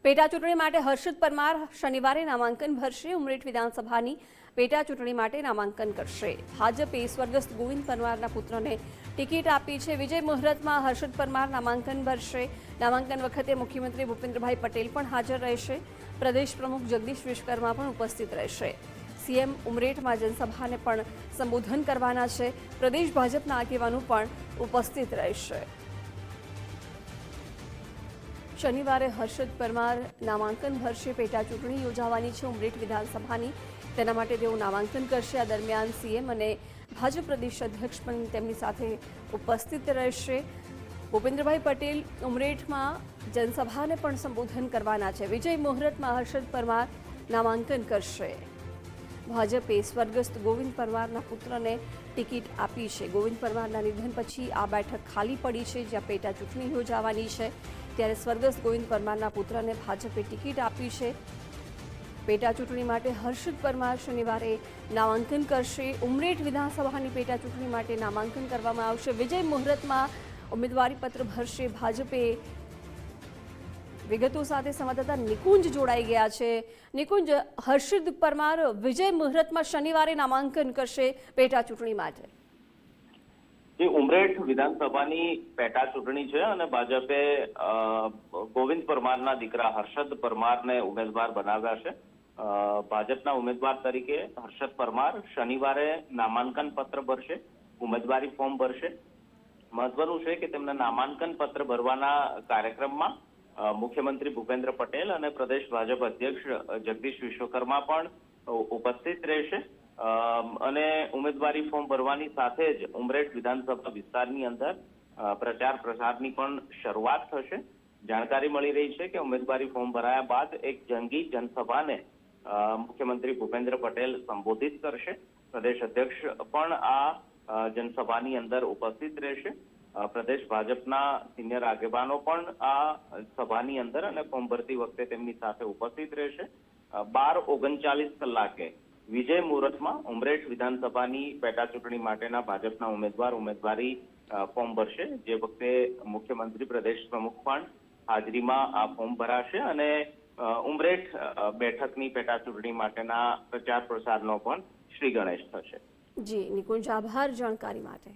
પેટા ચૂંટણી માટે હર્ષદ પરમાર શનિવારે નામાંકન ભરશે। ઉમરેઠ વિધાનસભાની પેટા ચૂંટણી માટે નામાંકન કરશે। ભાજપે સ્વર્ગસ્થ ગોવિંદ પરમારના પુત્રને ટિકિટ આપી છે। વિજય મુહૂર્તમાં હર્ષદ પરમાર નામાંકન ભરશે। નામાંકન વખતે મુખ્યમંત્રી ભૂપેન્દ્રભાઈ પટેલ પણ હાજર રહેશે। પ્રદેશ પ્રમુખ જગદીશ વિશ્વકર્મા પણ ઉપસ્થિત રહેશે। સીએમ ઉમરેઠમાં જનસભાને પણ સંબોધન કરવાના છે। પ્રદેશ ભાજપના આગેવાનો પણ ઉપસ્થિત રહેશે। શનિવારે હર્ષદ પરમાર નામાંકન ભરશે। પેટા ચૂંટણી યોજાવાની છે ઉમરેઠ વિધાનસભાની, તેના માટે તેઓ નામાંકન કરશે। આ દરમિયાન સીએમ અને ભાજપ પ્રદેશ અધ્યક્ષ પણ તેમની સાથે ઉપસ્થિત રહેશે। ભૂપેન્દ્રભાઈ પટેલ ઉમરેઠમાં જનસભાને પણ સંબોધન કરવાના છે। વિજય મુહૂર્તમાં હર્ષદ પરમાર નામાંકન કરશે। ભાજપે સ્વર્ગસ્થ ગોવિંદ પરમારના પુત્રને ટિકિટ આપી છે। ગોવિંદ પરમારના નિધન પછી આ બેઠક ખાલી પડી છે, જ્યાં પેટા ચૂંટણી યોજાવાની છે। ત્યારે સ્વર્ગસ્થ ગોવિંદ પરમારના પુત્રને ભાજપે ટિકિટ આપી છે। પેટા ચૂંટણી માટે હર્ષદ પરમાર શનિવારે નામાંકન કરશે। ઉમરેઠ વિધાનસભાની પેટા ચૂંટણી માટે નામાંકન કરવામાં આવશે। વિજય મુહૂર્તમાં ઉમેદવારી પત્ર ભરશે। ભાજપે વિગતો સાથે સંવાદદાતા નિકુંજ જોડાઈ ગયા છે। નિકુંજ, હર્ષદ પરમાર વિજય મુહૂર્તમાં શનિવારે નામાંકન કરશે પેટા ચૂંટણી માટે। ઉમરેઠ વિધાનસભાની પેટા ચૂંટણી છે અને ભાજપે ગોવિંદ પરમારના દીકરા હર્ષદ પરમારને ઉમેદવાર બનાવ્યા છે। ભાજપના ઉમેદવાર તરીકે હર્ષદ પરમાર શનિવારે નામાંકન પત્ર ભરશે, ઉમેદવારી ફોર્મ ભરશે। મહત્વનું છે કે તેમના નામાંકન પત્ર ભરવાના કાર્યક્રમમાં મુખ્યમંત્રી ભૂપેન્દ્ર પટેલ અને પ્રદેશ ભાજપ અધ્યક્ષ જગદીશ વિશ્વકર્મા પણ ઉપસ્થિત રહેશે। અને ઉમેદવારી ફોર્મ ભરવાની સાથે જ ઉમરેઠ વિધાનસભા વિસ્તારની અંદર પ્રચાર પ્રસારની પણ શરૂઆત થશે। જાણકારી મળી રહી છે કે ઉમેદવારી ફોર્મ ભરાયા બાદ એક જંગી જનસભાને મુખ્યમંત્રી ભૂપેન્દ્ર પટેલ સંબોધિત કરશે। પ્રદેશ અધ્યક્ષ પણ આ જનસભાની અંદર ઉપસ્થિત રહેશે। પ્રદેશ ભાજપના સિનિયર આગેવાનો પણ આ સભાની અંદર અને ફોર્મ ભરતી વખતે તેમની સાથે ઉપસ્થિત રહેશે। 12:39 કલાકે વિજય મુહૂર્તમાં ઉમરેઠ વિધાનસભાની પેટા ચૂંટણી માટેના ભાજપના ઉમેદવાર ઉમેદવારી ફોર્મ ભરશે। જે વખતે મુખ્યમંત્રી પ્રદેશ પ્રમુખ પણ હાજરીમાં આ ફોર્મ ભરાશે અને ઉમરેઠ બેઠકની પેટા ચૂંટણી માટેના પ્રચાર પ્રસારનો પણ શ્રી ગણેશ થશે। જી નિકુંજ, આભાર જાણકારી માટે।